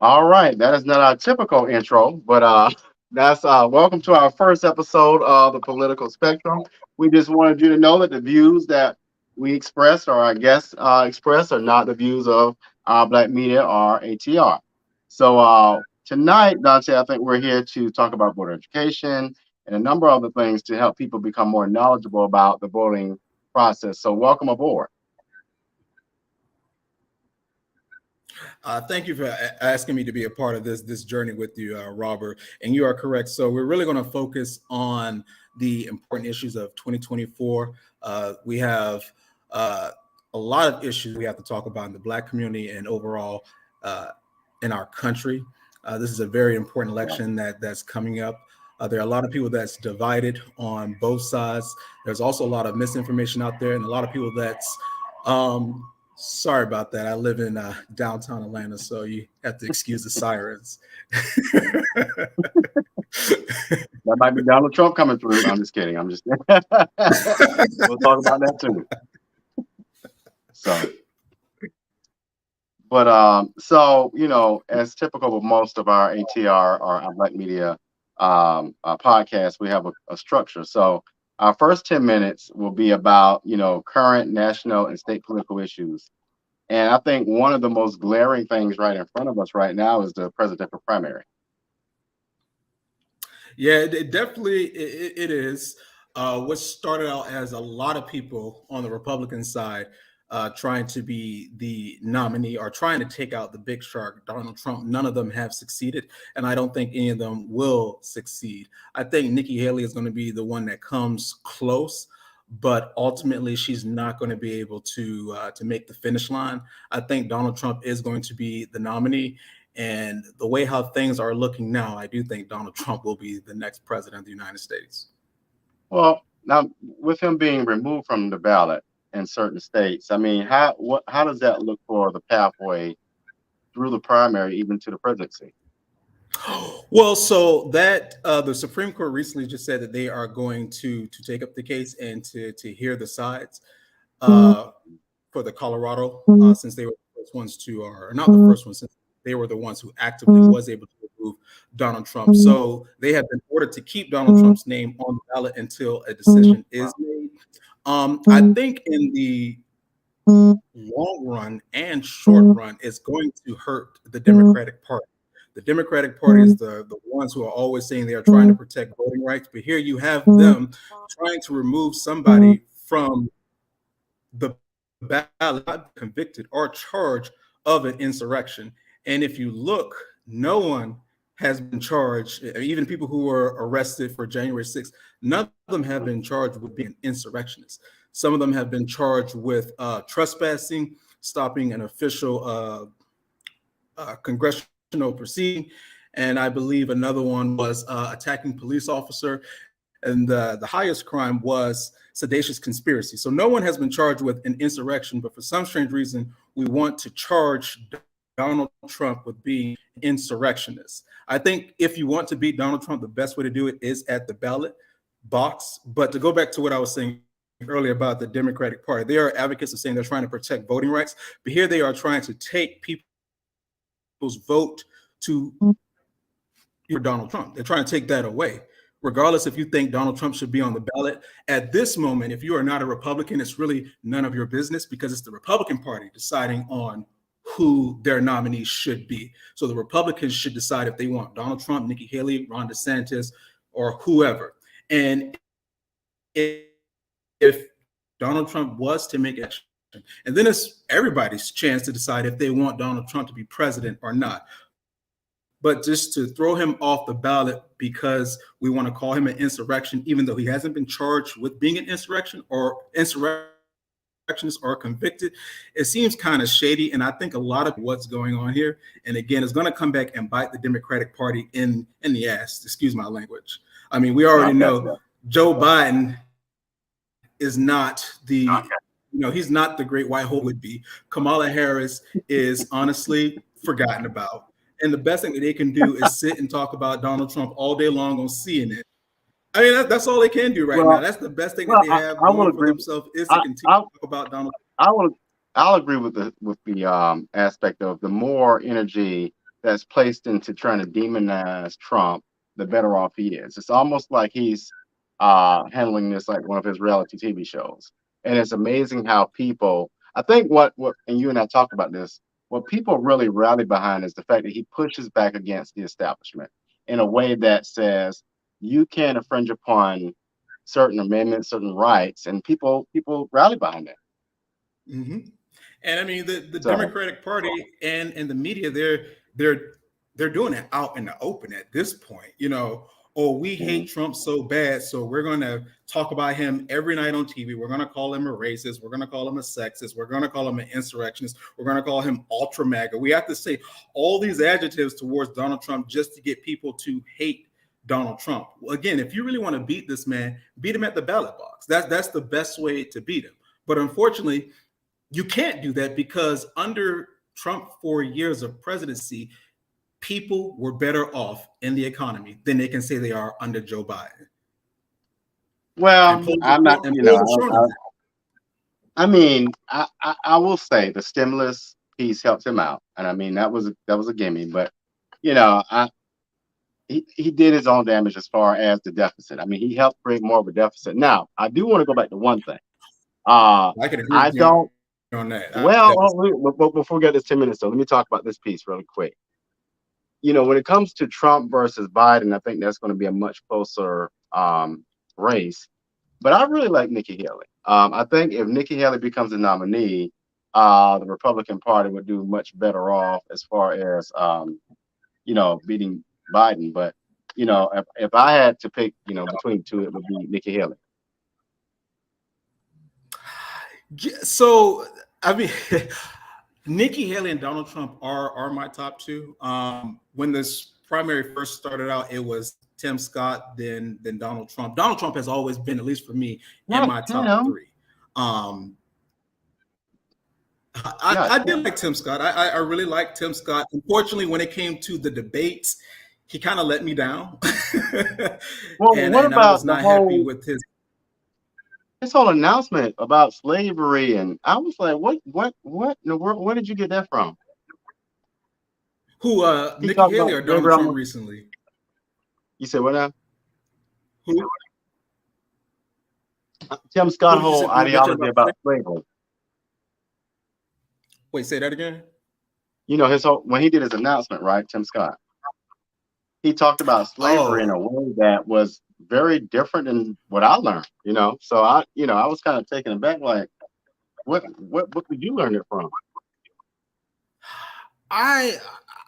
All right, that is not our typical intro, but that's welcome to our first episode of the Political Spectrum. We just wanted you to know that the views that we express or our guests express are not the views of our Black Media or ATR. So tonight, Dante, I think we're here to talk about voter education and a number of other things to help people become more knowledgeable about the voting process. So welcome aboard. Thank you for asking me to be a part of this journey with you, Robert. And you are correct. So we're really going to focus on the important issues of 2024. We have a lot of issues we have to talk about in the Black community and overall uh, in our country. This is a very important election that's coming up. There are a lot of people that's divided on both sides. There's also a lot of misinformation out there, and a lot of people that's sorry about that. I live in downtown Atlanta, so you have to excuse the sirens. That might be Donald Trump coming through. I'm just kidding. I'm just we'll talk about that too. So, but as typical with most of our ATR or our Black Media podcasts, we have a structure. So, our first 10 minutes will be about current national and state political issues. And I think one of the most glaring things right in front of us right now is the presidential primary. Yeah, it definitely it is. What started out as a lot of people on the Republican side trying to be the nominee or trying to take out the big shark, Donald Trump. None of them have succeeded, and I don't think any of them will succeed. I think Nikki Haley is going to be the one that comes close, but ultimately she's not going to be able to make the finish line. I think Donald Trump is going to be the nominee. And the way how things are looking now, I do think Donald Trump will be the next president of the United States. Well, now with him being removed from the ballot in certain states, I mean, how does that look for the pathway through the primary even to the presidency? Well, so that the Supreme Court recently just said that they are going to take up the case and to hear the sides uh, for the Colorado, since they were the first ones to, or not the first ones, since they were the ones who actively was able to remove Donald Trump. So they have been ordered to keep Donald Trump's name on the ballot until a decision is made. I think in the long run and short run, it's going to hurt the Democratic Party. The Democratic Party is the ones who are always saying they are trying to protect voting rights, but here you have them trying to remove somebody from the ballot, not convicted or charged of an insurrection. And if you look, no one has been charged, even people who were arrested for January 6th, none of them have been charged with being insurrectionists. Some of them have been charged with trespassing, stopping an official congressional proceeding, and I believe another one was attacking police officer, and the highest crime was seditious conspiracy. So no one has been charged with an insurrection, but for some strange reason, we want to charge Donald Trump with being insurrectionist. I think if you want to beat Donald Trump, the best way to do it is at the ballot box. But to go back to what I was saying earlier about the Democratic Party, they are advocates of saying they're trying to protect voting rights, but here they are trying to take people's vote to Donald Trump. They're trying to take that away. Regardless if you think Donald Trump should be on the ballot, at this moment, if you are not a Republican, it's really none of your business because it's the Republican Party deciding on who their nominees should be. So the Republicans should decide if they want Donald Trump, Nikki Haley, Ron DeSantis, or whoever. And if Donald Trump was to make action, and then it's everybody's chance to decide if they want Donald Trump to be president or not. But just to throw him off the ballot because we want to call him an insurrection, even though he hasn't been charged with being an insurrectionist or convicted, it seems kind of shady. And I think a lot of what's going on here, and again, it's going to come back and bite the Democratic Party in the ass. Excuse my language. I mean, we already know Joe Biden is not he's not the great white hope would be. Kamala Harris is honestly forgotten about. And the best thing that they can do is sit and talk about Donald Trump all day long on CNN. I mean, that's all they can do right now. That's the best thing that they have going for themselves is to continue to talk about Donald Trump. I'll agree with the aspect of the more energy that's placed into trying to demonize Trump, the better off he is. It's almost like he's handling this like one of his reality TV shows. And it's amazing how people, I think what, and you and I talked about this, what people really rally behind is the fact that he pushes back against the establishment in a way that says you can't infringe upon certain amendments, certain rights, and people rally behind that. Hmm. And I mean, the So, Democratic Party and the media, they're they're doing it out in the open at this point. You know, oh, we hate mhm. Trump so bad, so we're going to talk about him every night on TV. We're going to call him a racist. We're going to call him a sexist. We're going to call him an insurrectionist. We're going to call him ultra MAGA. We have to say all these adjectives towards Donald Trump just to get people to hate Donald Trump. Again, if you really want to beat this man, beat him at the ballot box. That's the best way to beat him. But unfortunately, you can't do that because under Trump 4 years of presidency, people were better off in the economy than they can say they are under Joe Biden. And well, polls I'm not, and polls are showing that. I mean, I will say the stimulus piece helped him out, and I mean that was a gimme. But you know, he did his own damage as far as the deficit. I mean, he helped create more of a deficit. Now, I do want to go back to one thing. I can agree I with you on don't. that. Well, before we get this 10 minutes, though, let me talk about this piece really quick. When it comes to Trump versus Biden, I think that's going to be a much closer race. But I really like Nikki Haley. I think if Nikki Haley becomes the nominee, the Republican Party would do much better off as far as beating Biden. But if I had to pick, between the two, it would be Nikki Haley. So, I mean, Nikki Haley and Donald Trump are my top two. When this primary first started out, it was Tim Scott, then Donald Trump. Donald Trump has always been, at least for me, in Not my top Tim. three. Um, Yeah, I did Tim. like Tim Scott. I really liked Tim Scott. Unfortunately, when it came to the debates, he kind of let me down, Well, and what I was about the not happy whole with his. his whole announcement about slavery? And I was like, what in the world? Where did you get that from? Who, He Nikki talked Haley about or Donald slavery. Trump recently? You said what now? Who Tim who Scott did you whole say mention ideology about about slavery? slavery. Wait, say that again. His whole when he did his announcement, right? Tim Scott. He talked about slavery in Oh, a way that was very different than what I learned. So I was kind of taken aback, like, what book did you learn it from? I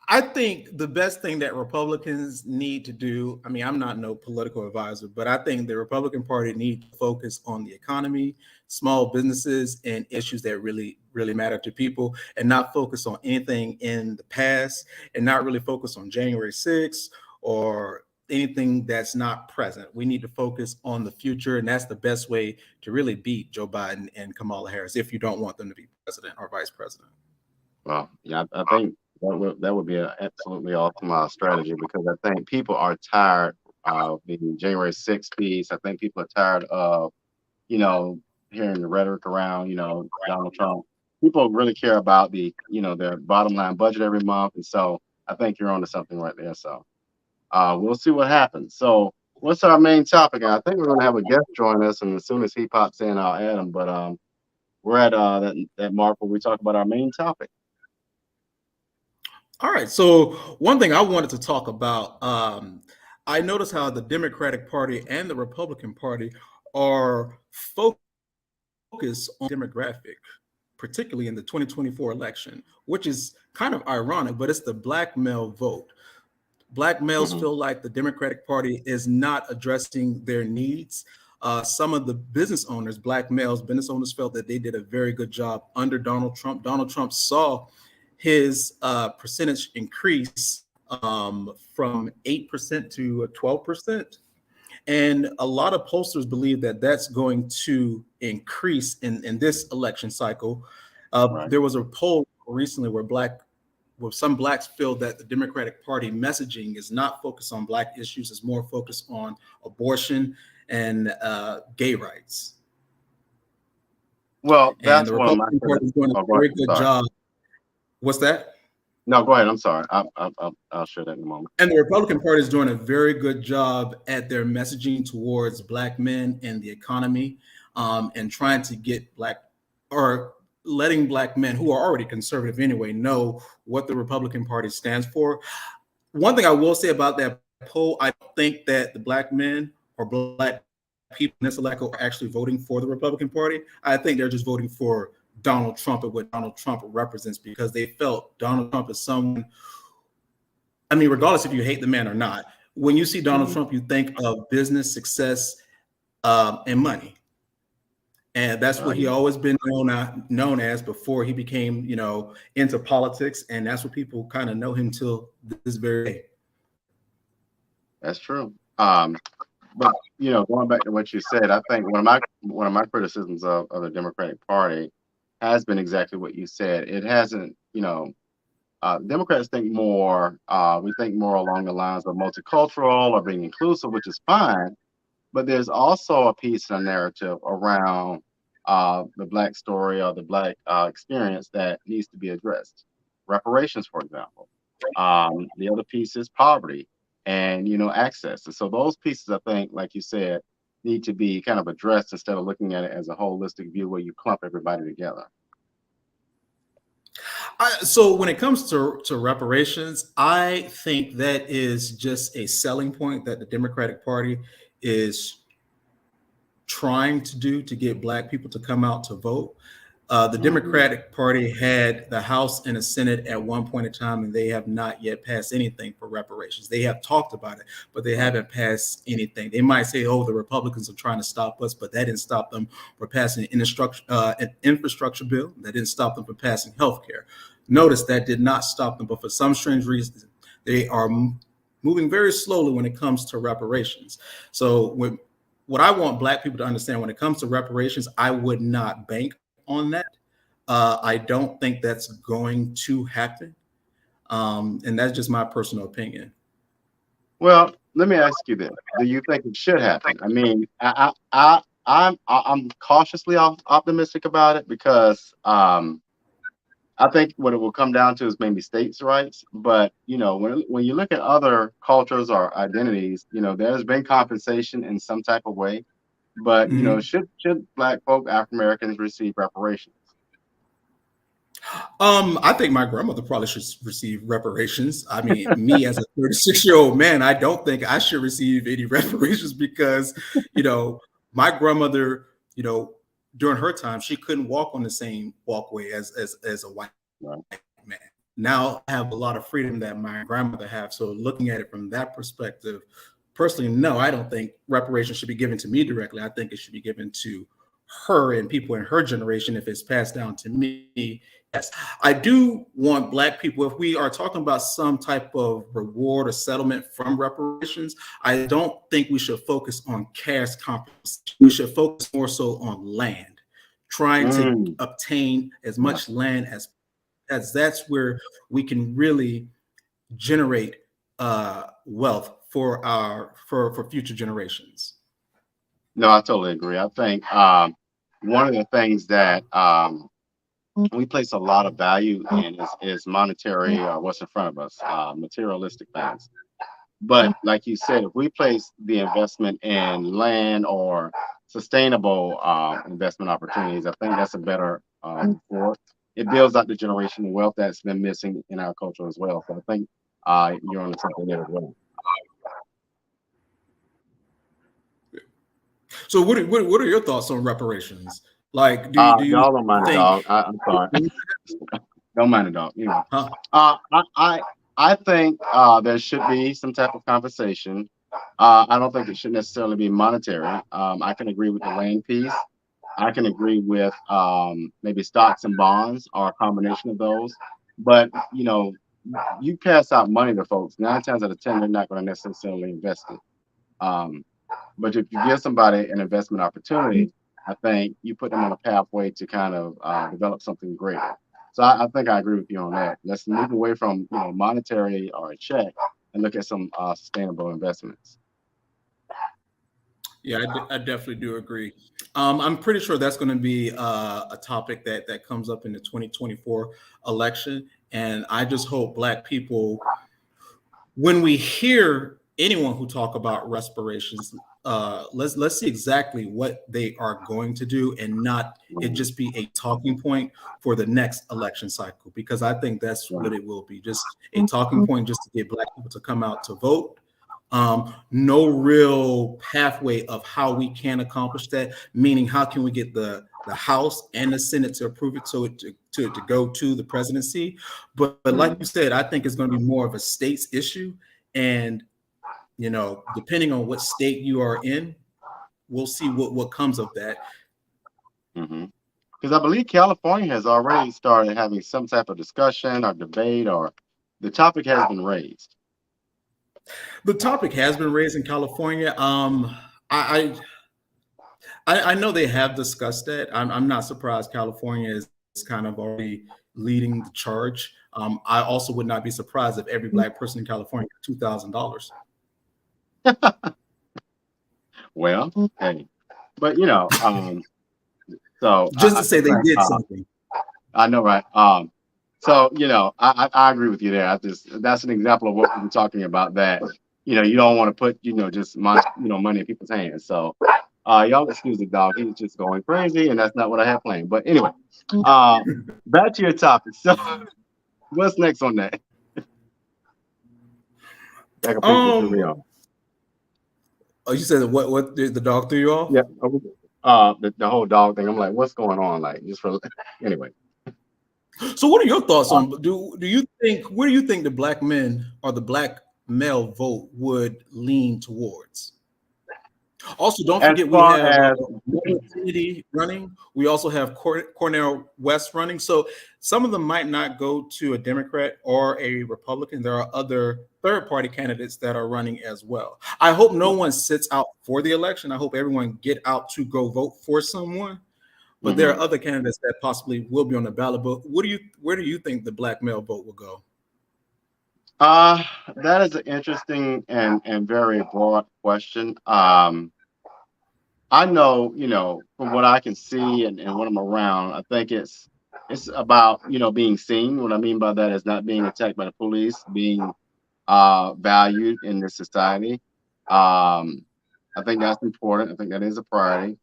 I think the best thing that Republicans need to do, I mean, I'm not no political advisor, but I think the Republican Party need to focus on the economy, small businesses, and issues that really matter to people, and not focus on anything in the past, and not really focus on January 6th or anything that's not present. We need to focus on the future, and that's the best way to really beat Joe Biden and Kamala Harris if you don't want them to be president or vice president. Well, yeah, I think that would be an absolutely awesome strategy because I think people are tired of the January 6th piece. I think people are tired of you know hearing the rhetoric around Donald Trump. People really care about their bottom line budget every month, and so I think you're onto something right there. So we'll see what happens. So what's our main topic? And I think we're going to have a guest join us, and as soon as he pops in, I'll add him. But we're at that mark where we talk about our main topic. All right. So one thing I wanted to talk about, I noticed how the Democratic Party and the Republican Party are focused on demographic, particularly in the 2024 election, which is kind of ironic, but it's the black male vote. Black males Hmm. feel like the Democratic Party is not addressing their needs. Some of the business owners, black males, business owners felt that they did a very good job under Donald Trump. Donald Trump saw his percentage increase from 8% to 12%. And a lot of pollsters believe that that's going to increase in this election cycle. Right. There was a poll recently where some blacks feel that the Democratic Party messaging is not focused on black issues, it's more focused on abortion and gay rights. Well, And that's the one of my Republican Party favorite. is doing a Oh, go ahead. very I'm good sorry. job. What's that? No, go ahead. I'm sorry. I'll share that in a moment. And the Republican Party is doing a very good job at their messaging towards Black men and the economy, and trying to get Black or letting Black men who are already conservative anyway know what the Republican Party stands for. One thing I will say about that poll, I don't think that the Black men or Black people in this election are actually voting for the Republican Party. I think they're just voting for Donald Trump and what Donald Trump represents because they felt Donald Trump is someone, I mean, regardless if you hate the man or not, when you see Donald Mhm. Trump, you think of business success, and money. And that's what he Yeah, always been known as before he became, into politics. And that's what people kind of know him till this very day. that's true. But going back to what you said, I think one of my criticisms of the Democratic Party has been exactly what you said. It hasn't, Democrats think more. We think more along the lines of multicultural or being inclusive, which is fine. But there's also a piece in a narrative around the Black story or the Black experience that needs to be addressed. Reparations, for example. The other piece is poverty and access. And so those pieces, I think, like you said, need to be kind of addressed instead of looking at it as a holistic view where you clump everybody together. So when it comes to reparations, I think that is just a selling point that the Democratic Party is trying to do to get Black people to come out to vote. The Hmm. Democratic Party had the House and the Senate at one point in time, and they have not yet passed anything for reparations. They have talked about it, but they Right. haven't passed anything. They might say, "Oh, the Republicans are trying to stop us," but that didn't stop them from passing an infrastructure bill. That didn't stop them from passing health care. Notice that did not stop them, but for some strange reason, they are moving very slowly when it comes to reparations. So what I want Black people to understand when it comes to reparations, I would not bank on that. I don't think that's going to happen, and that's just my personal opinion. Well, let me ask you this: do you think it should happen? I mean, I'm cautiously optimistic about it because I think what it will come down to is maybe states' rights. But when you look at other cultures or identities, there's been compensation in some type of way. But Mm-hmm. should Black folk, African Americans, receive reparations? I think my grandmother probably should receive reparations. I mean, me as a 36-year-old man, I don't think I should receive any reparations because, you know, my grandmother, you know, during her time, she couldn't walk on the same walkway as a white man. Right. Now I have a lot of freedom that my grandmother have. So looking at it from that perspective, personally, no, I don't think reparations should be given to me directly. I think it should be given to her and people in her generation if it's passed down to me. Yes, I do want Black people, if we are talking about some type of reward or settlement from reparations, I don't think we should focus on cash compensation. We should focus more so on land, trying to Mm, obtain as yeah. much land as that's where we can really generate wealth for for future generations. No, I totally agree. I think one of the things that we place a lot of value in is monetary, what's in front of us, materialistic things. But like you said, if we place the investment in land or sustainable investment opportunities, I think that's a better for it builds out the generational wealth that's been missing in our culture as well. So I think you're on something there as well. So what are your thoughts on reparations? Like, do you Y'all don't mind the think, dog. I'm sorry. Don't mind the dog. Anyway, huh? uh, I, I I think there should be some type of compensation. I don't think it should necessarily be monetary. I can agree with the land piece. I can agree with maybe stocks and bonds or a combination of those. But you pass out money to folks. 9 times out of 10, they're not going to necessarily invest it. Um, but if you give somebody an investment opportunity, I think you put them on a pathway to kind of develop something greater. So I think I agree with you on that. Let's move away from monetary or a check and look at some sustainable investments. Yeah, I definitely do agree. I'm pretty sure that's going to be a topic that comes up in the 2024 election, And I just hope Black people, when we hear anyone who talk about respirations, let's see exactly what they are going to do, and not it Mhm. just be a talking point for the next election cycle, because I think that's Right. what it will be, just a talking point just to get Black people to come out to vote. No real pathway of how we can accomplish that, meaning how can we get the House and the Senate to approve it, so to go to the presidency. But like you Mhm. said, I think it's going to be more of a states issue. And, depending on what state you are in, we'll see what comes of that. Mhm. Because I believe California has already started having some type of discussion or debate, or the topic has been raised. The topic has been raised in California. I know they have discussed that. I'm not surprised California is kind of already leading the charge. I also would not be surprised if every Black person in California got $2,000 Well, hey, but so just I to say just they think, did something. I know, right? So I agree with you there. That's an example of what we were talking about. That you don't want to put just money in people's hands. So y'all excuse the dog. He's just going crazy, and that's not what I had planned. But anyway, uh, back to your topic. So what's next on that? That completely threw me Um, off. you said what did the dog threw you off? Yeah, the whole dog thing. I'm like, what's going on? Like, just for anyway. So what are your thoughts Uh, on do you think where do you think the Black men or the Black male vote would lean towards? Also, don't as forget we far have as Morgan Kennedy running. We also have Cornell West running. So some of them might not go to a Democrat or a Republican. There are other third party candidates that are running as well. I hope no one sits out for the election. I hope everyone get out to go vote for someone. But there are Mhm. other candidates that possibly will be on the ballot. But where do you think the Black male vote will go? uh that is an interesting and very broad question. I know, from what I can see and when I'm around, I think it's about, being seen. What I mean by that is not being attacked by the police, being valued in this society. Um, I think that's important. I think that is a priority.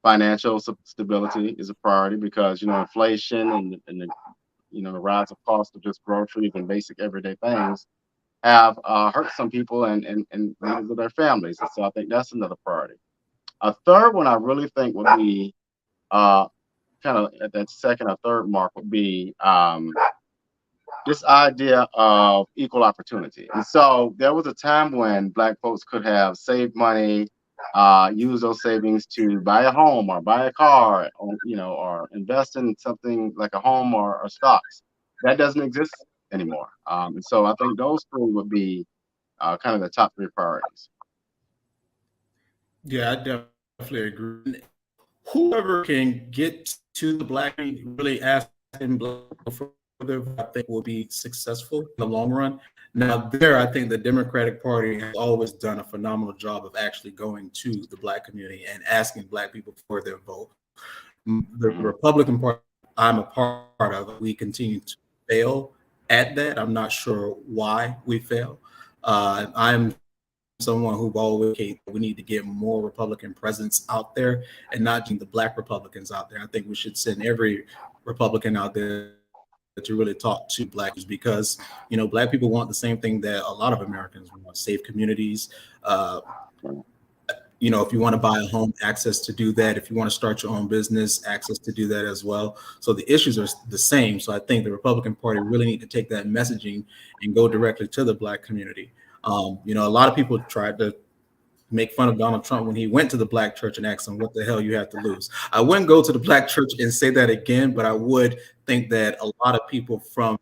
Financial stability is a priority because inflation and the rise of cost of just groceries and basic everyday things have hurt some people and members of their families. And so I think that's another priority. A third one I really think would be uh, kind of at that second or third mark would be this idea of equal opportunity. And so there was a time when Black folks could have saved money, use those savings to buy a home or buy a car, or invest in something like a home or stocks. That doesn't exist anymore. And so I think those three would be kind of the top three priorities. Yeah, I definitely agree. Whoever can get to the Black community, really asking Black people for their vote, I think will be successful in the long run. Now, there, I think the Democratic Party has always done a phenomenal job of actually going to the Black community and asking Black people for their vote. The Mhm. Republican Party I'm a part of, we continue to fail at that. I'm not sure why we fail. I'm someone who always advocate that we need to get more Republican presence out there, and not just the Black Republicans out there. I think we should send every Republican out there to really talk to Black issues, because Black people want the same thing that a lot of Americans want: safe communities. Uh, if you want to buy a home, access to do that. If you want to start your own business, access to do that as well. So the issues are the same. So I think the Republican Party really need to take that messaging and go directly to the Black community. A lot of people tried to make fun of Donald Trump when he went to the Black church and asked him, "What the hell you have to lose?" I wouldn't go to the Black church and say that again, but I would think that a lot of people from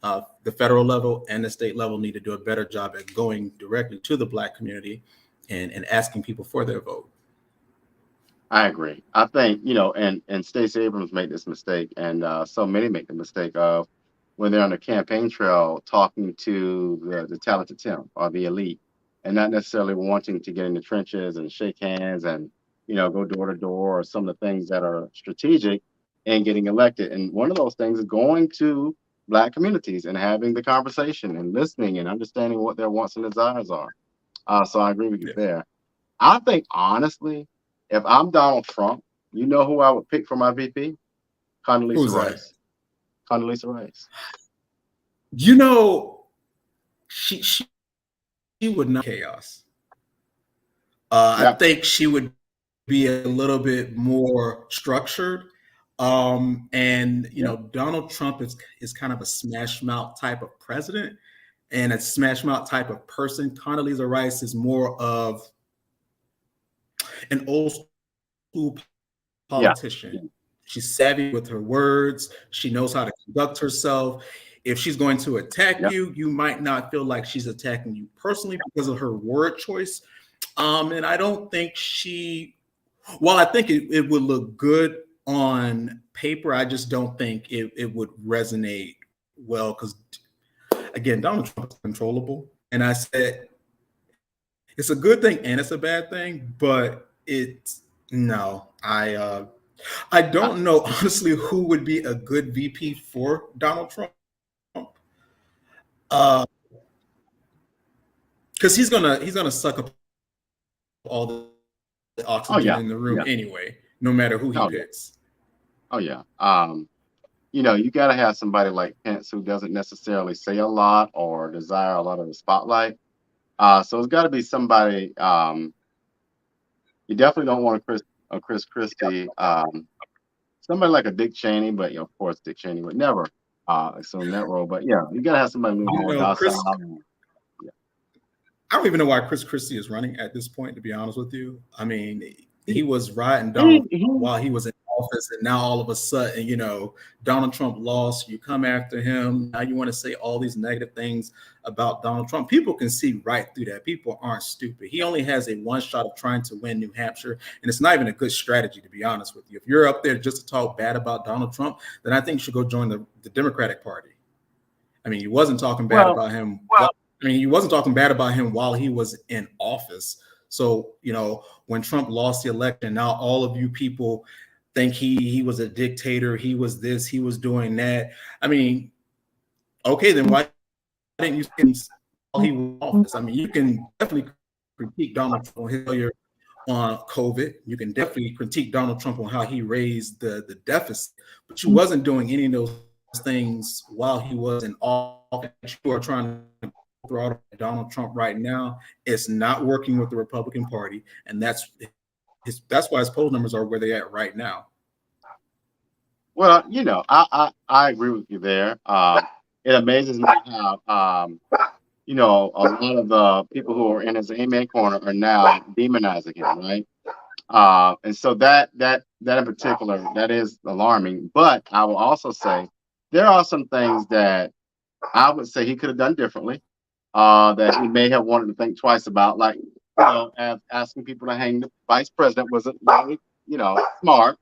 the federal level and the state level need to do a better job at going directly to the Black community and asking people for their vote. I agree. I think, and Stacey Abrams made this mistake, and so many make the mistake of when they're on the campaign trail talking to the talented Tim or the elite, and not necessarily wanting to get in the trenches and shake hands and go door to door, or some of the things that are strategic and getting elected. And one of those things is going to Black communities and having the conversation and listening and understanding what their wants and desires are. So I agree with you Yeah. there. I think honestly, if I'm Donald Trump, you know who I would pick for my VP? Condoleezza Who's that? Rice. Condoleezza Rice. You know, she would not chaos. I Yeah, think she would be a little bit more structured. And yeah, Donald Trump is kind of a smash mouth type of president and a smash mouth type of person. Condoleezza Rice is more of an old school politician. yeah, She's savvy with her words. She knows how to conduct herself. If she's going to attack yeah. you, you might not feel like she's attacking you personally because of her word choice. And I don't think while I think it would look good on paper, I just don't think it would resonate well because, again, Donald Trump is controllable. And I said, it's a good thing and it's a bad thing, but no, I I, don't know honestly who would be a good VP for Donald Trump. Uh, because he's gonna suck up all the oxygen in the oh room yeah, anyway, yeah, no matter who he oh picks. yeah, oh yeah. You got to have somebody like Pence who doesn't necessarily say a lot or desire a lot of the spotlight. So it's got to be somebody. You definitely don't want a Chris Christie. Somebody like a Dick Cheney, but of course Dick Cheney would never assume that role. But yeah, you got to have somebody a little You more know, docile. Chris. Yeah. I don't even know why Chris Christie is running at this point. To be honest with you, I mean, he He, was riding Donald he, while he was in office, and now all of a sudden, Donald Trump lost. You come after him. Now you want to say all these negative things about Donald Trump. People can see right through that. People aren't stupid. He only has a one shot of trying to win New Hampshire, and it's not even a good strategy, to be honest with you. If you're up there just to talk bad about Donald Trump, then I think you should go join the Democratic Party. I mean, he wasn't talking bad well, about him. Well, I mean, he wasn't talking bad about him while he was in office. So, when Trump lost the election, now all of you people think he was a dictator. He was this. He was doing that. I mean, okay, then why didn't you say while he was in office? I mean, you can definitely critique Donald Trump on his failure on COVID. You can definitely critique Donald Trump on how he raised the deficit, but you wasn't doing any of those things while he was in office. You are trying to throw out Donald Trump right now. It's not working with the Republican Party, and that's why his poll numbers are where they're at right now. well, I agree with you there. It amazes me how a lot of the people who are in his amen corner are now demonizing him, right? And so that in particular, that is alarming. But I will also say there are some things that I would say he could have done differently. That he may have wanted to think twice about, like asking people to hang the vice president wasn't really, smart.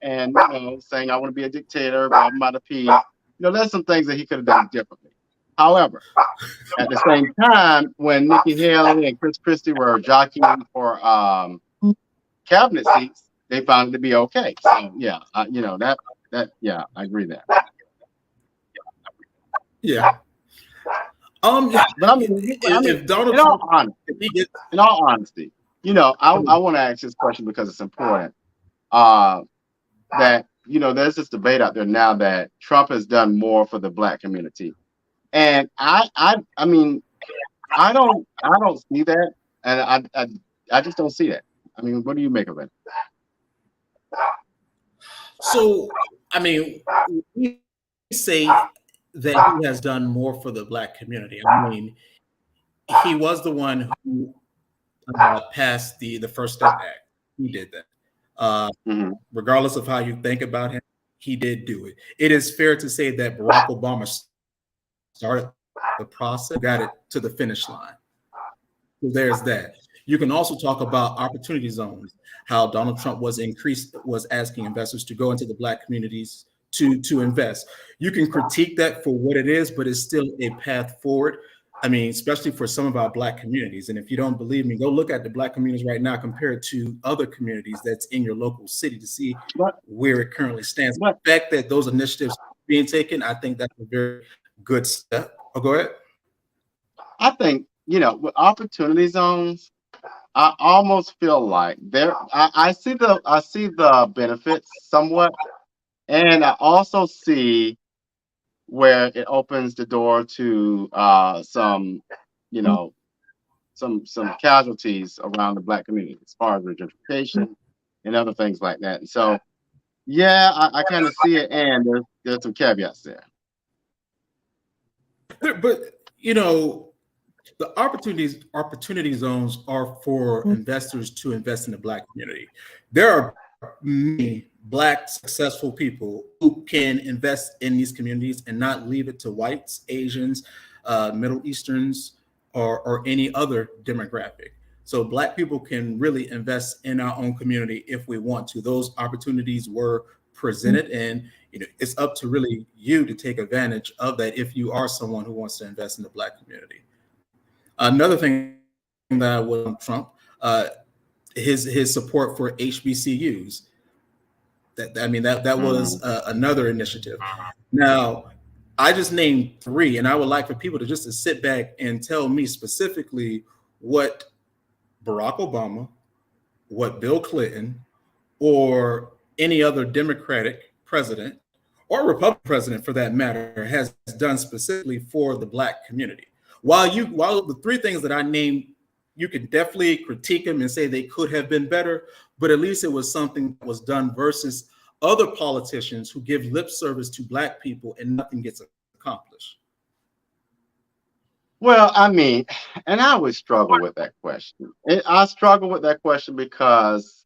And saying I want to be a dictator, but I'm about to pee. There's some things that he could have done differently. However, at the same time, when Nikki Haley and Chris Christie were jockeying for cabinet seats, they found it to be okay. So yeah, that yeah, I agree that. Yeah. But I mean, If in Donald all Trump, honesty, if he gets, in all honesty, I want to ask this question because it's important. Uh, that there's this debate out there now that Trump has done more for the black community, and I mean, I don't see that, and I just don't see that. I mean, what do you make of it? so I mean, we say that he has done more for the black community. I mean, he was the one who passed the First Step Act. He did that. Uh, Hmm. Regardless of how you think about him, he did do it. It is fair to say that Barack Obama started the process, got it to the finish line. So there's that. You can also talk about opportunity zones, how Donald Trump was asking investors to go into the black communities to invest. You can critique that for what it is, but it's still a path forward. I mean, especially for some of our black communities. And if you don't believe me, go look at the black communities right now compared to other communities that's in your local city to see But where it currently stands. but The fact that those initiatives being taken. I think that's a very good step. Oh, go ahead. I think, with opportunity zones, I almost feel like I see the benefits somewhat, and I also see where it opens the door to some, you know, some casualties around the black community as far as gentrification and other things like that. And so, yeah, I kind of see it, and there's some caveats there. But the opportunity zones are for investors to invest in the black community. There are many black successful people who can invest in these communities and not leave it to whites, Asians, Middle Easterns, or any other demographic. So black people can really invest in our own community if we want to. Those opportunities were presented, and it's up to really you to take advantage of that if you are someone who wants to invest in the black community. Another thing that I would on Trump, his support for HBCUs. That was Mhm. another initiative. Now, I just named three, and I would like for people to just to sit back and tell me specifically what Barack Obama, what Bill Clinton, or any other Democratic president or Republican president for that matter has done specifically for the black community. While the three things that I named, you can definitely critique them and say they could have been better, but at least it was something that was done versus other politicians who give lip service to black people and nothing gets accomplished. Well, I mean, and I would struggle with that question. I struggle with that question because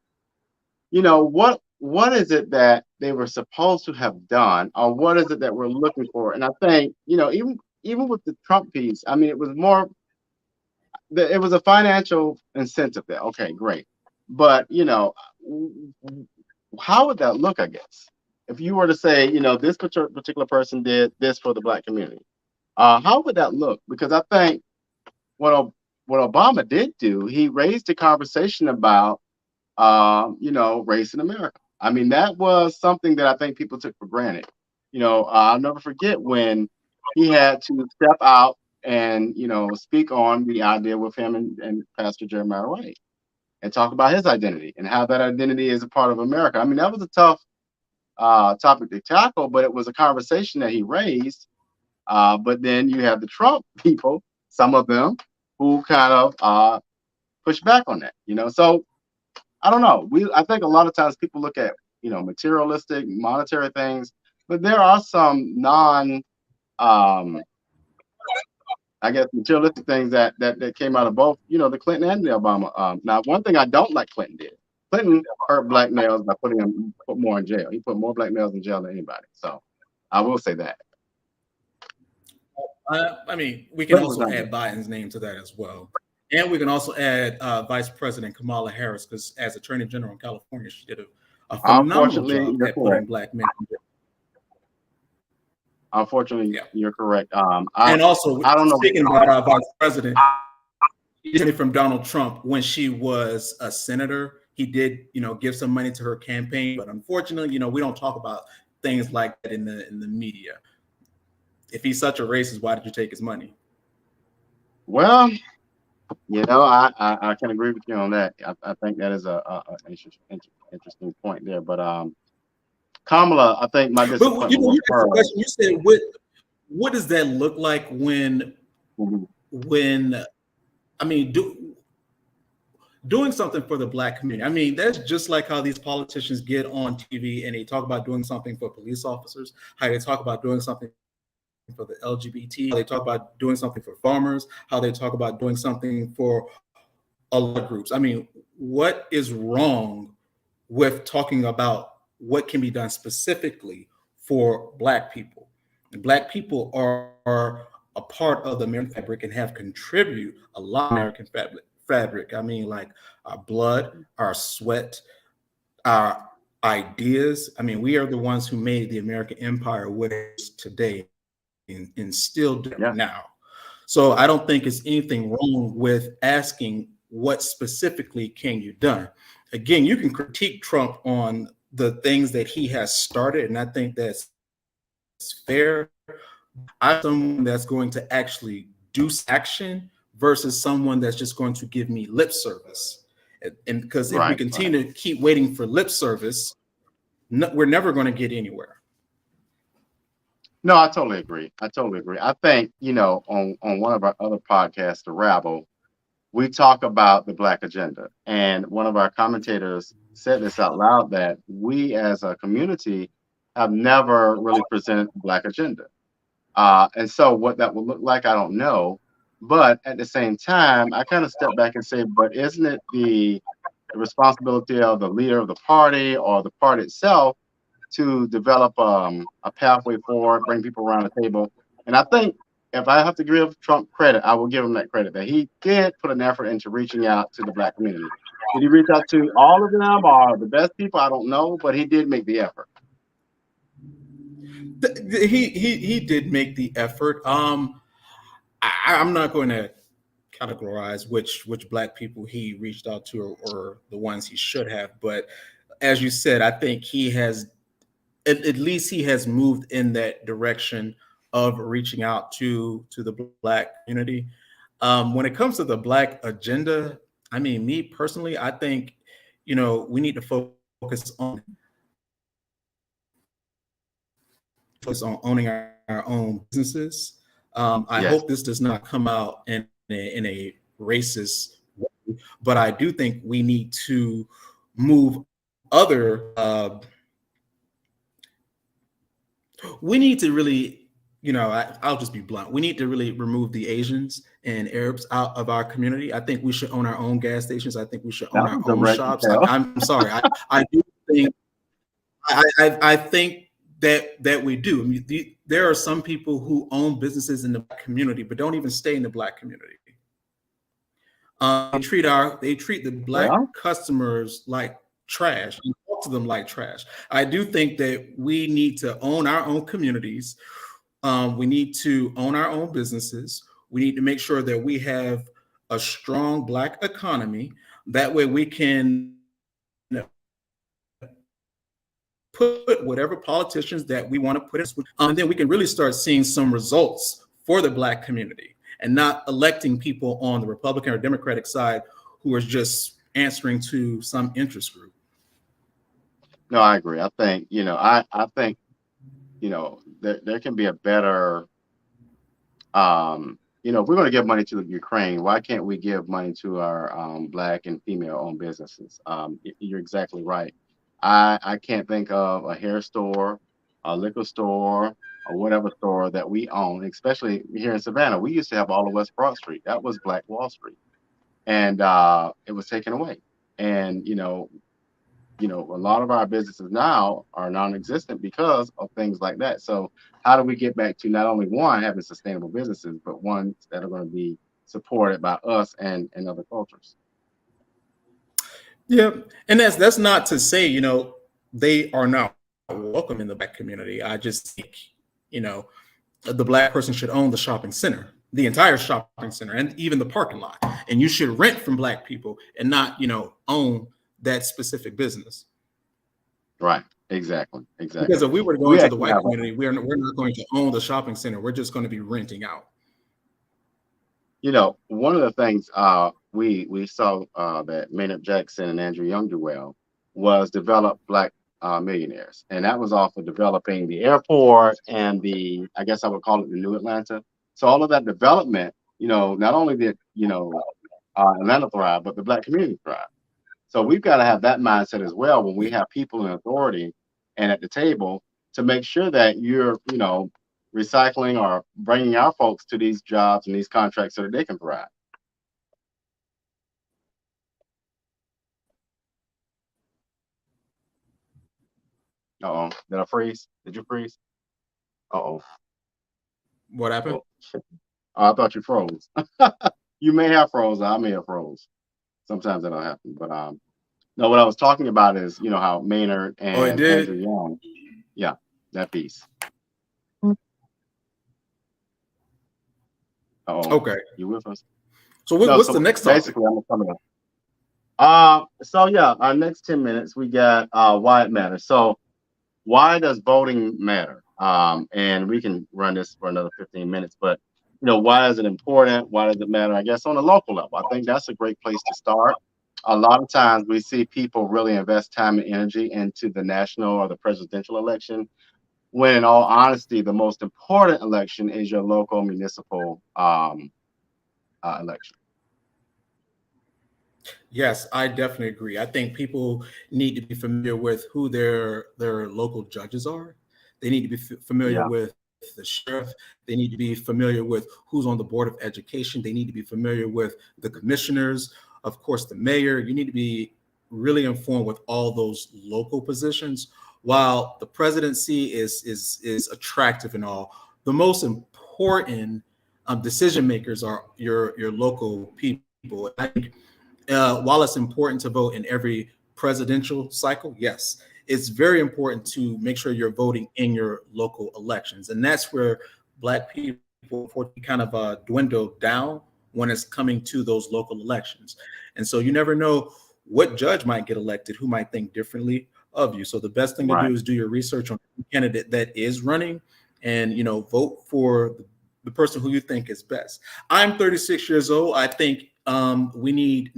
what is it that they were supposed to have done, or what is it that we're looking for? And I think even with the Trump piece, I mean, it was a financial incentive there. Okay, great, but how would that look? I guess if you were to say, this particular person did this for the black community, how would that look? Because I think what what Obama did do, he raised the conversation about race in America. I mean, that was something that I think people took for granted. I'll never forget when he had to step out and speak on the idea with him and Pastor Jeremiah Wright and talk about his identity and how that identity is a part of America. I mean, that was a tough topic to tackle, but it was a conversation that he raised. But then you have the Trump people, some of them, who kind of push back on that. So I don't know. I think a lot of times people look at materialistic, monetary things, but there are some um, I guess materialistic things that came out of both the Clinton and the Obama. Now, one thing I don't like Clinton did. Clinton hurt black males by put more in jail. He put more black males in jail than anybody. So I will say that I mean, we can Clinton was also not good. add Biden's name to that as well. And we can also add Vice President Kamala Harris, because as Attorney General in California, she did a phenomenal Unfortunately, job you're at putting correct. black men in jail. Unfortunately, Yeah. you're correct. And also, I don't know. speaking about our Vice President, from Donald Trump when she was a senator. He did, give some money to her campaign, but unfortunately, we don't talk about things like that in the media. If he's such a racist, why did you take his money? Well, I can agree with you on that. I think that is a interesting point there. But Kamala, I think my But disappointment with you asked her. the question. You said, what does that look like when Mhm. when I mean doing something for the black community? I mean, that's just like how these politicians get on TV and they talk about doing something for police officers, how they talk about doing something for the LGBT, how they talk about doing something for farmers, how they talk about doing something for a lot of groups. I mean, what is wrong with talking about what can be done specifically for black people? And black people are a part of the American fabric and have contributed a lot of American fabric. I mean, like our blood, our sweat, our ideas. I mean, we are the ones who made the American empire what it is today and still do Yeah. now. So I don't think it's anything wrong with asking what specifically can you done. Again, you can critique Trump on the things that he has started, and I think that's fair. I'm someone that's going to actually do action versus someone that's just going to give me lip service. And because if we Right, right. continue to keep waiting for lip service, no, we're never going to get anywhere. No, I totally agree. I totally agree. I think, on one of our other podcasts, The Rabble, we talk about the Black agenda. And one of our commentators said this out loud that we as a community have never really presented the Black agenda. And so what that will look like, I don't know. But at the same time, I kind of step back and say, but isn't it the responsibility of the leader of the party or the party itself to develop a pathway forward, bring people around the table? And I think if I have to give Trump credit, I will give him that credit that he did put an effort into reaching out to the Black community. Did he reach out to all of them or the best people? I don't know, but he did make the effort. He did make the effort. I'm not going to categorize which Black people he reached out to, or the ones he should have. But as you said, I think he has, at least he has moved in that direction of reaching out to the Black community. When it comes to the Black agenda, I mean, me personally, I think, we need to focus on owning our own businesses. I Yes. hope this does not come out in a racist way, but I do think we need to move other. We need to really, I'll just be blunt. We need to really remove the Asians and Arabs out of our community. I think we should own our own gas stations. I think we should own That our was own direct to shops. tell. I'm sorry. I do think I think that we do. I mean, there are some people who own businesses in the Black community, but don't even stay in the Black community. They treat the Well, Black customers like trash and talk to them like trash. I do think that we need to own our own communities. We need to own our own businesses. We need to make sure that we have a strong Black economy. That way, we can put whatever politicians that we want to put in, and then we can really start seeing some results for the Black community, and not electing people on the Republican or Democratic side who are just answering to some interest group. no, I agree. I think, there can be a better, if we're going to give money to the Ukraine, why can't we give money to our Black and female owned businesses? You're exactly right. I can't think of a hair store, a liquor store, or whatever store that we own, especially here in Savannah. We used to have all of West Broad Street. That was Black Wall Street. And it was taken away. And, a lot of our businesses now are non-existent because of things like that. So how do we get back to not only one having sustainable businesses, but ones that are going to be supported by us and other cultures? Yeah, and that's not to say they are not welcome in the Black community. I just think you know the Black person should own the shopping center, the entire shopping center, and even the parking lot. And you should rent from Black people and not own that specific business. Right. Exactly. Because Exactly. if we were to go We into the actually white have a, community, we're not going to own the shopping center. We're just going to be renting out. one of the things we saw that Maynard Jackson and Andrew Young do well was develop Black millionaires, and that was off of developing the airport and I guess I would call it the New Atlanta. So all of that development, not only did Atlanta thrive, but the Black community thrive. So we've got to have that mindset as well when we have people in authority and at the table to make sure that you're, recycling or bringing our folks to these jobs and these contracts so that they can thrive. Uh-oh. Did I freeze? Did you freeze? Uh-oh. What happened? Oh, I thought you froze. You may have froze. I may have froze. Sometimes that'll happen. But no, what I was talking about is, how Maynard Oh, it and Andrew did. Young, yeah, that piece. Uh-oh. Okay. You with us? So No, what's the so next topic? basically, I'm gonna come in. So yeah, our next 10 minutes we got why it matters. So why does voting matter? And we can run this for another 15 minutes. But why is it important? Why does it matter? I guess on a local level, I think that's a great place to start. A lot of times we see people really invest time and energy into the national or the presidential election, when in all honesty, the most important election is your local municipal election. Yes, I definitely agree. I think people need to be familiar with who their local judges are. They need to be familiar Yeah, with the sheriff. They need to be familiar with who's on the board of education. They need to be familiar with the commissioners, of course, the mayor. You need to be really informed with all those local positions. While the presidency is attractive and all, the most important decision makers are your local people. I think while it's important to vote in every presidential cycle, yes, it's very important to make sure you're voting in your local elections. And that's where Black people, unfortunately, kind of dwindle down when it's coming to those local elections. And so you never know what judge might get elected who might think differently of you. So the best thing to right. do is do your research on the candidate that is running and, vote for the person who you think is best. I'm 36 years old. I think we need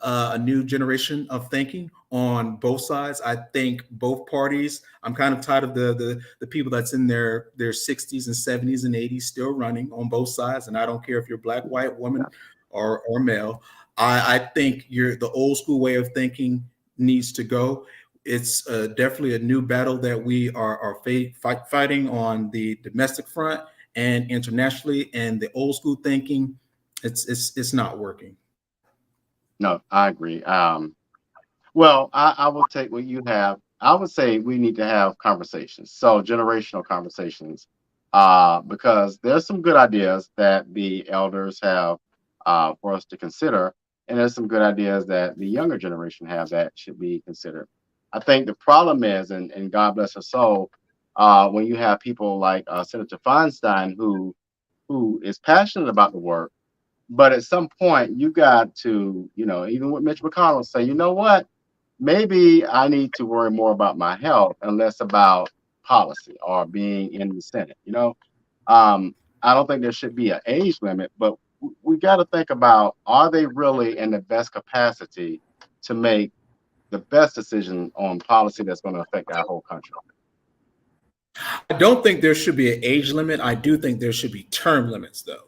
a new generation of thinking on both sides. I think both parties. I'm kind of tired of the people that's in their 60s and 70s and 80s still running on both sides. And I don't care if you're black, white, woman, or male. I think the old school way of thinking needs to go. It's definitely a new battle that we are fighting on the domestic front and internationally. And the old school thinking, it's not working. No, I agree. Well, I will take what you have. I would say we need to have conversations, so generational conversations, because there's some good ideas that the elders have for us to consider, and there's some good ideas that the younger generation have that should be considered. I think the problem is, and God bless her soul, when you have people like Senator Feinstein, who is passionate about the work, but at some point you got to, even with Mitch McConnell, say, you know what? Maybe I need to worry more about my health and less about policy or being in the Senate. I don't think there should be an age limit, but we got to think about, are they really in the best capacity to make the best decision on policy that's going to affect our whole country? I don't think there should be an age limit. I do think there should be term limits, though,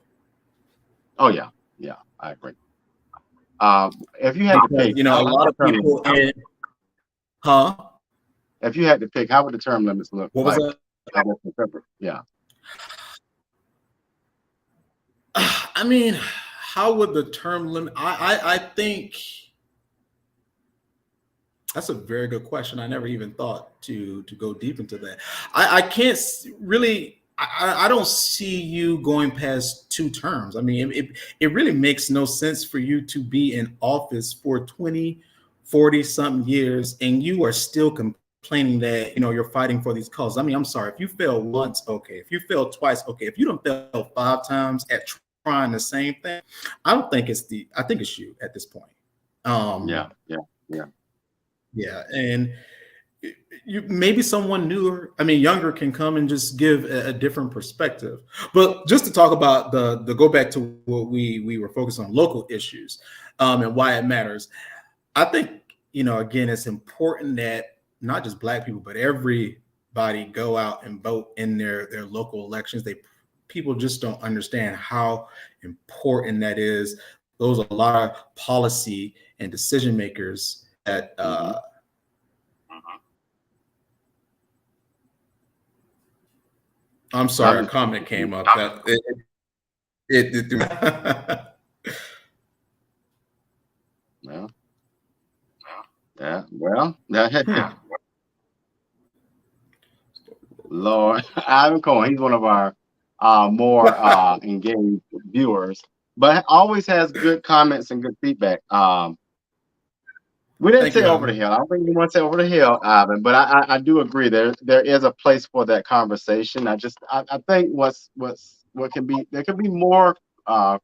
Oh yeah, yeah, I agree. If you had to because pick, a how would lot the of term people limits look? in huh? If you had to pick, how would the term limits look What was like? that? I guess in February. Yeah, I mean, how would the term limit? I think that's a very good question. I never even thought to go deep into that. I can't really. I don't see you going past 2 terms. I mean, it really makes no sense for you to be in office for 20, 40 something years and you are still complaining that you're fighting for these causes. I mean, I'm sorry, if you fail once, okay. If you fail twice, okay. If you don't fail 5 times at trying the same thing, I think it's you at this point. Um, yeah, yeah, yeah. yeah, and you maybe someone newer, I mean younger, can come and just give a different perspective. But just to talk about the go back to what we were focused on, local issues, and why it matters. I think again, it's important that not just black people but everybody go out and vote in their local elections. People just don't understand how important that is. Those are a lot of policy and decision makers that Hmm. I'm I'm sorry, a just comment came up that it well, yeah, well, that hmm. Lord, Ivan Cohen, he's one of our more engaged viewers, but always has good comments and good feedback. We didn't Thank say you, over Alvin. the hill. I don't think we want to say over the hill, Ivan, but I do agree there is a place for that conversation. I think what can be, there can be more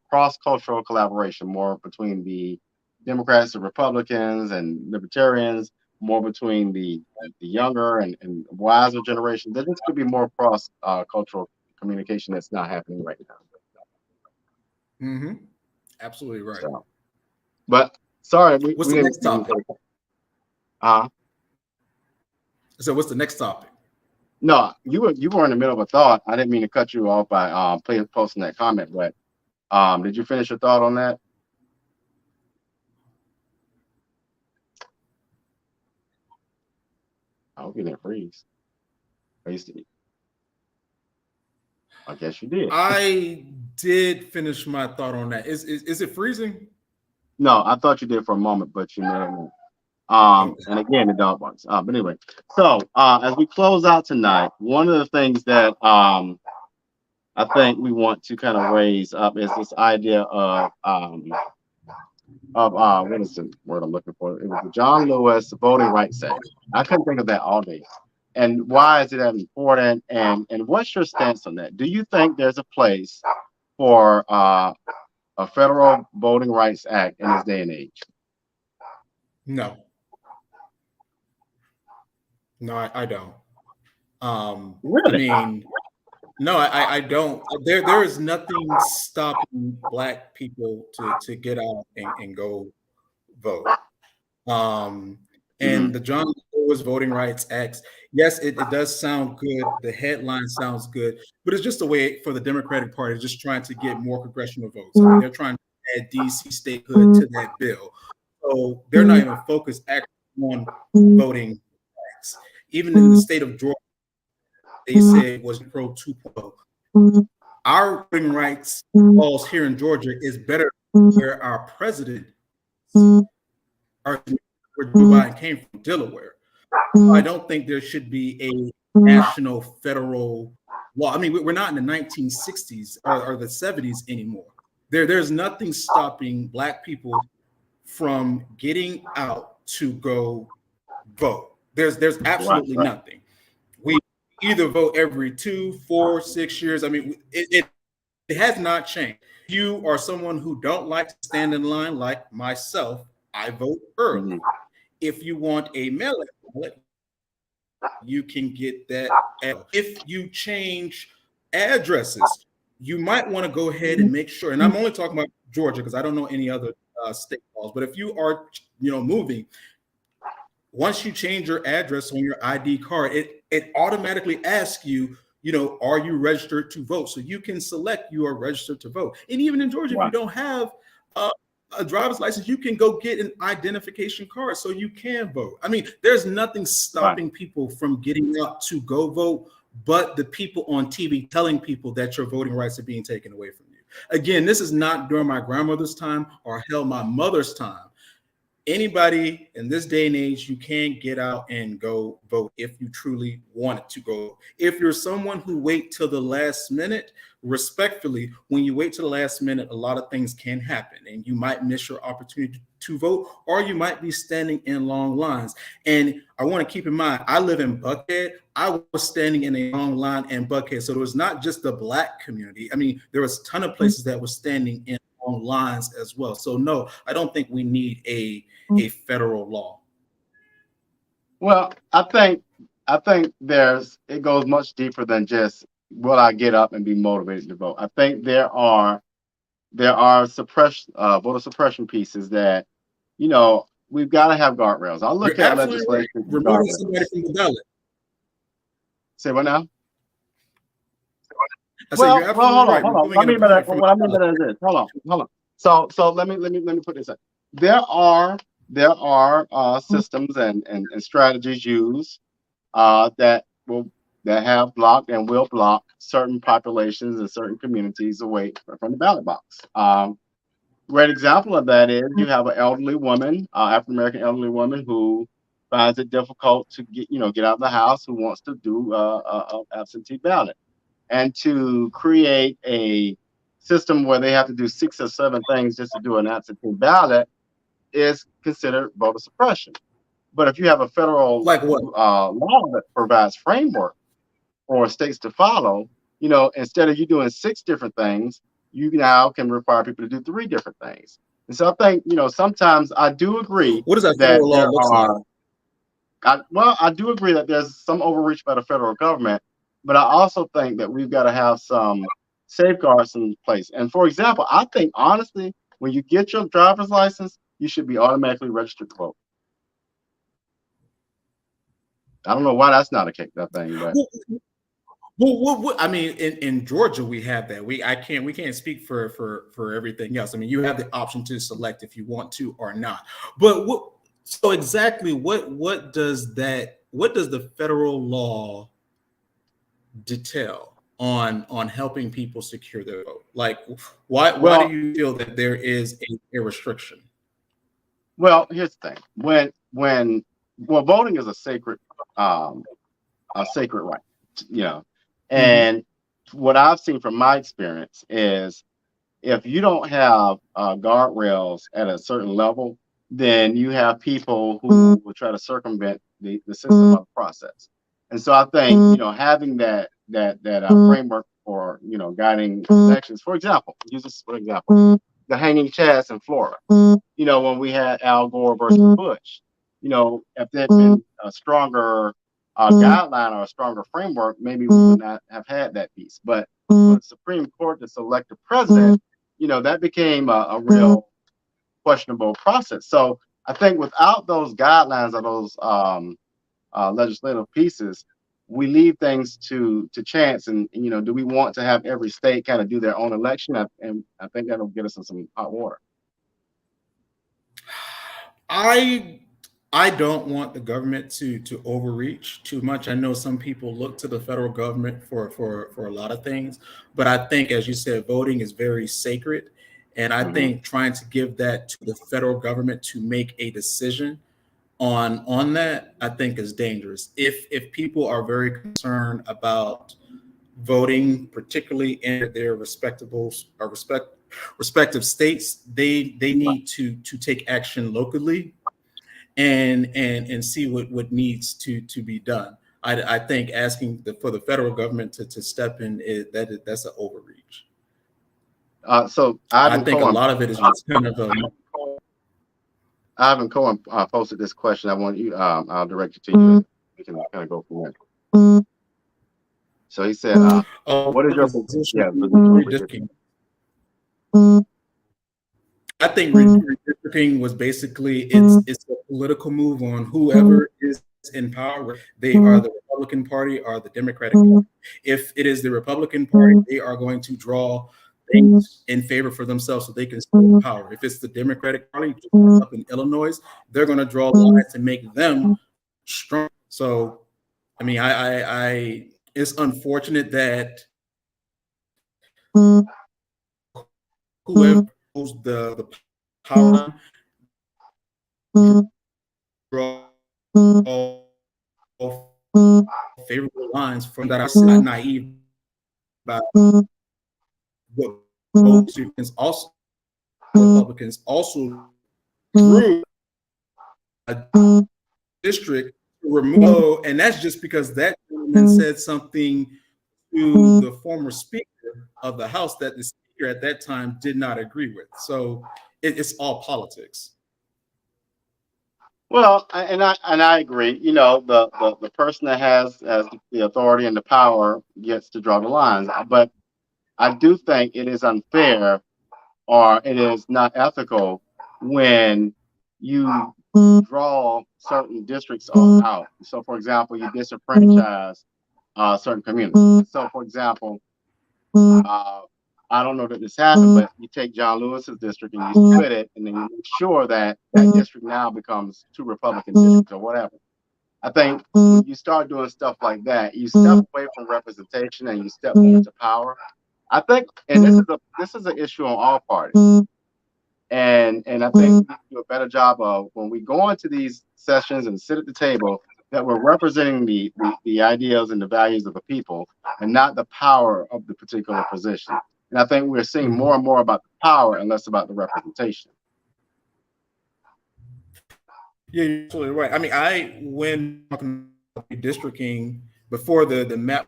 cross cultural collaboration, more between the Democrats and Republicans and Libertarians, more between the younger and wiser generation. There just could be more cross cultural communication that's not happening right now. Mm-hmm. Absolutely right. So, but sorry, we What's the didn't next even. topic? Uh, So what's the next topic? no, you were in the middle of a thought. I didn't mean to cut you off by posting that comment, but did you finish your thought on that? I hope you didn't freeze. I used to- I guess you did. I did finish my thought on that. Is it freezing? No, I thought you did for a moment, but you may have not. Okay. And again, the dog barks. But anyway, so as we close out tonight, one of the things that I think we want to kind of raise up is this idea of what is the word I'm looking for? It was the John Lewis Voting Rights Act. I couldn't think of that all day. And why is it that important? And what's your stance on that? Do you think there's a place for a federal voting rights act in this day and age? No, no, I don't. I Really? mean, no, I don't. There is nothing stopping Black people to get out and go vote. Um, Hmm. and the John Lewis Voting Rights Act, yes, it does sound good. The headline sounds good, but it's just a way for the Democratic Party just trying to get more congressional votes. I mean, they're trying to add DC statehood to that bill. So they're not even focused actually on voting rights. Even in the state of Georgia, they said was Pro 2.0. Our voting rights laws here in Georgia is better where our president, our where Joe Biden came from, Delaware. I don't think there should be a national federal law. I mean, we're not in the 1960s or the 70s anymore. There's nothing stopping Black people from getting out to go vote. There's Right, absolutely right, nothing. We either vote every 2, 4, 6 years. I mean, it has not changed. If you are someone who don't like to stand in line like myself, I vote early. hmm, If you want a mail-in ballot, you can get that. If you change addresses, you might want to go ahead and make sure. And I'm only talking about Georgia because I don't know any other state laws. But if you are, moving, once you change your address on your ID card, it automatically asks you, are you registered to vote? So you can select you are registered to vote. And even in Georgia, if you right, don't have uh, a driver's license, you can go get an identification card so you can vote. I mean, there's nothing right. stopping people from getting out to go vote, but the people on TV telling people that your voting rights are being taken away from you. Again, this is not during my grandmother's time or hell, my mother's time. Anybody in this day and age, you can get out and go vote if you truly want to go. If you're someone who wait till the last minute, respectfully, when you wait till the last minute, a lot of things can happen and you might miss your opportunity to vote, or you might be standing in long lines. And I want to keep in mind, I live in Buckhead. I was standing in a long line in Buckhead. So it was not just the Black community. I mean, there was a ton of places that were standing in long lines as well. So no, I don't think we need a federal law. Well, I think there's it goes much deeper than just will I get up and be motivated to vote. I think there are voter suppression pieces that we've got to have guardrails. I look You're at absolutely right. legislation as Removing somebody guardrails. from the ballot. Say what now? I said you're Well, absolutely hold on, right. hold on. Removing What I an mean by that, opponent from what I a mean by ballot. that is this. Hold on. So let me put this up. There are systems and strategies used that have blocked and will block certain populations and certain communities away from the ballot box. Great example of that is you have an elderly woman, African American elderly woman who finds it difficult to get out of the house, who wants to do a absentee ballot, and to create a system where they have to do 6 or 7 things just to do an absentee ballot is considered voter suppression. But if you have a federal Like what? law that provides framework for states to follow, instead of you doing 6 different things, you now can require people to do 3 different things. And so I think, sometimes I do agree What does that that federal law there looks like? are. I do agree that there's some overreach by the federal government, but I also think that we've got to have some safeguards in place. And for example, I think honestly, when you get your driver's license, you should be automatically registered to vote. I don't know why that's not a kick that thing, but Well, I mean, in Georgia, we have that. We can't speak for everything else. I mean, you have the option to select if you want to or not. But so exactly what does the federal law detail on helping people secure their vote? Like, why do well, you feel that there is a restriction? here's the thing. Well, voting is um a sacred right, you know. Mhm. And what I've seen from my experience is if you don't have guardrails at a certain level, then you have people who will try to circumvent the system of the process. And so I think having that framework for guiding elections. For example, use this for example, the hanging chads in Florida. When we had Al Gore versus Bush, if there'd been a stronger guideline or a stronger framework, maybe we would not have had that piece. But for the Supreme Court to select a president, that became a real questionable process. So I think without those guidelines or those legislative pieces, we leave things to chance. And do we want to have every state kind of do their own election? And I think that'll get us in some hot water. I I don't want the government to overreach too much. I know some people look to the federal government for a lot of things, but I think, as you said, voting is very sacred, and I Hmm. think trying to give that to the federal government to make a decision on that, I think, is dangerous. If people are very concerned about voting, particularly in their respectable or respective states, they need to take action locally and see what needs to be done. I think asking for the federal government to step in that's an overreach. So I think a lot of it is just kind of a Ivan Cohen posted this question. I want you. I'll direct it to you. We can kind of go from there. So he said, "What is your position yeah position on redistricting. redistricting?" I think redistricting was basically it's a political move on whoever is in power. They are the Republican Party or the Democratic Party. If it is the Republican Party, they are going to draw things in favor for themselves so they can stay in power. If it's the Democratic Party, just like up in Illinois, they're going to draw lines to make them strong. So, I mean, I it's unfortunate that whoever holds the power draw favorable lines from that. I'm not naive about what most Republicans also drew a district to remove, and that's just because that gentleman said something to the former Speaker of the House that the Speaker at that time did not agree with. So it's all politics. Well, and I agree. The person that has the authority and the power gets to draw the lines. But I do think it is unfair or it is not ethical when you draw certain districts out. So, for example, you disenfranchise certain communities. So, for example, uh, I don't know that this happened, but you take John Lewis's district and you split it, and then you make sure that that district now becomes two Republican districts or whatever. I think when you start doing stuff like that, you step away from representation and you step more into power. I think, and this is an issue on all parties. And I think we need to do a better job of when we go into these sessions and sit at the table that we're representing the ideals and the values of the people and not the power of the particular position. And I think we're seeing more Mhm. and more about the power and less about the representation. Yeah, you're absolutely right. I mean, when talking about redistricting before the map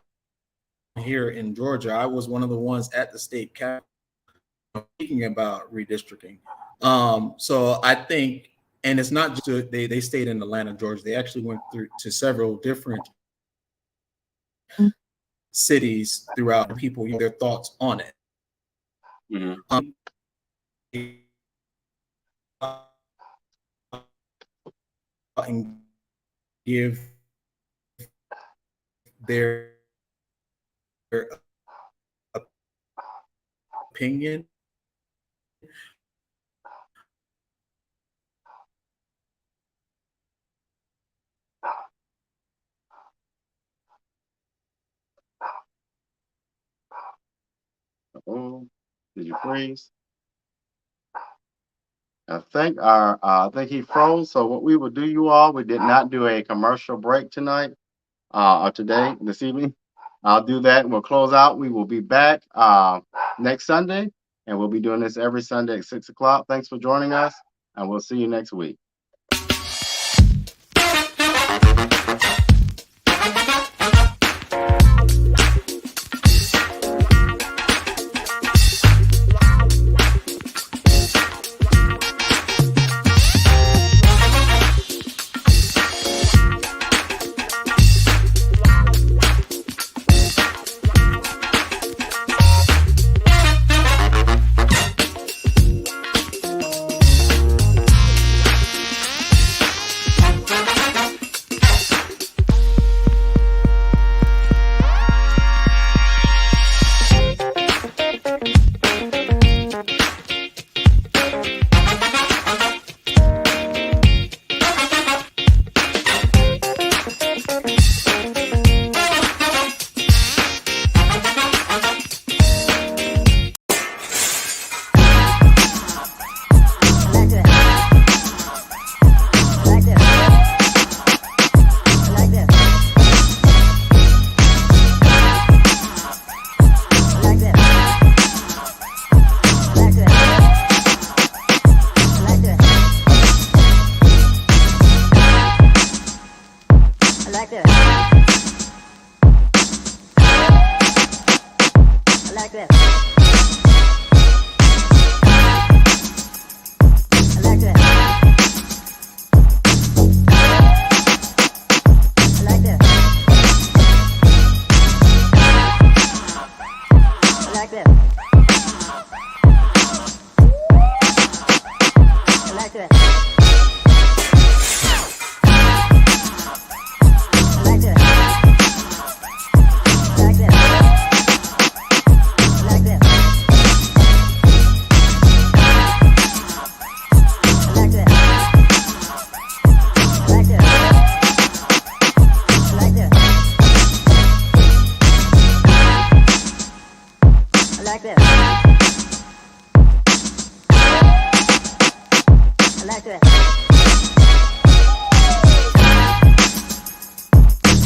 here in Georgia, I was one of the ones at the state capitol speaking about redistricting. So I think And it's not just they stayed in Atlanta, Georgia. They actually went through to several different cities throughout. People, their thoughts on it. And give their opinion. Oh, did you freeze? I think he froze. So what we will do, you all, we did not do a commercial break tonight, or today, this evening. I'll do that and we'll close out. We will be back next Sunday, and we'll be doing this every Sunday at 6 o'clock. Thanks for joining us, and we'll see you next week. like this.